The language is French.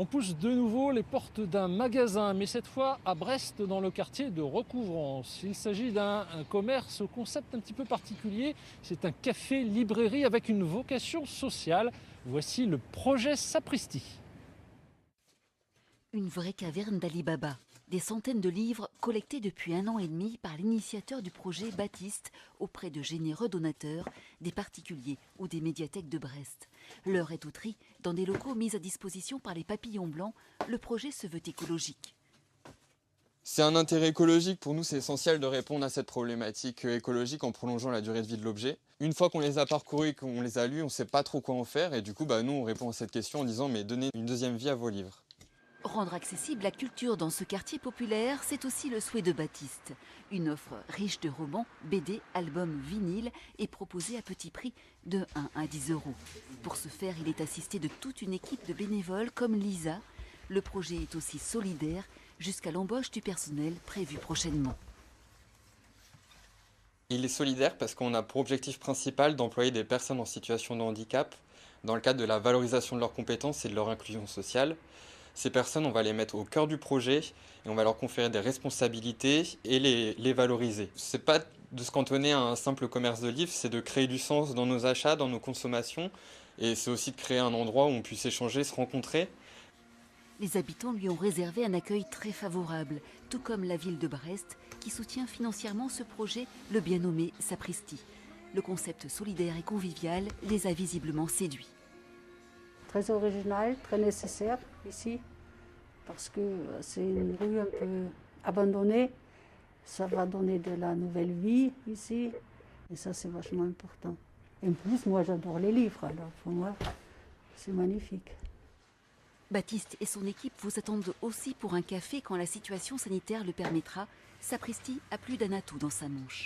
On pousse de nouveau les portes d'un magasin, mais cette fois à Brest, dans le quartier de Recouvrance. Il s'agit d'un commerce au concept un petit peu particulier. C'est un café-librairie avec une vocation sociale. Voici le projet Sapristi. Une vraie caverne d'Ali Baba. Des centaines de livres collectés depuis 1 an et demi par l'initiateur du projet Baptiste auprès de généreux donateurs, des particuliers ou des médiathèques de Brest. L'heure est au tri. Dans des locaux mis à disposition par les Papillons Blancs, le projet se veut écologique. C'est un intérêt écologique. Pour nous, c'est essentiel de répondre à cette problématique écologique en prolongeant la durée de vie de l'objet. Une fois qu'on les a parcourus et qu'on les a lus, on ne sait pas trop quoi en faire. Et du coup, nous, on répond à cette question en disant mais donnez une deuxième vie à vos livres. Rendre accessible la culture dans ce quartier populaire, c'est aussi le souhait de Baptiste. Une offre riche de romans, BD, albums, vinyles est proposée à petit prix de 1 à 10 euros. Pour ce faire, il est assisté de toute une équipe de bénévoles comme Lisa. Le projet est aussi solidaire jusqu'à l'embauche du personnel prévu prochainement. Il est solidaire parce qu'on a pour objectif principal d'employer des personnes en situation de handicap dans le cadre de la valorisation de leurs compétences et de leur inclusion sociale. Ces personnes, on va les mettre au cœur du projet et on va leur conférer des responsabilités et les valoriser. C'est pas de se cantonner à un simple commerce de livres, c'est de créer du sens dans nos achats, dans nos consommations, et c'est aussi de créer un endroit où on puisse échanger, se rencontrer. Les habitants lui ont réservé un accueil très favorable, tout comme la ville de Brest, qui soutient financièrement ce projet, le bien nommé Sapristi. Le concept solidaire et convivial les a visiblement séduits. Très original, très nécessaire ici, parce que c'est une rue un peu abandonnée. Ça va donner de la nouvelle vie ici, et ça c'est vachement important. Et en plus, moi j'adore les livres, alors pour moi c'est magnifique. Baptiste et son équipe vous attendent aussi pour un café quand la situation sanitaire le permettra. Sapristi a plus d'un atout dans sa manche.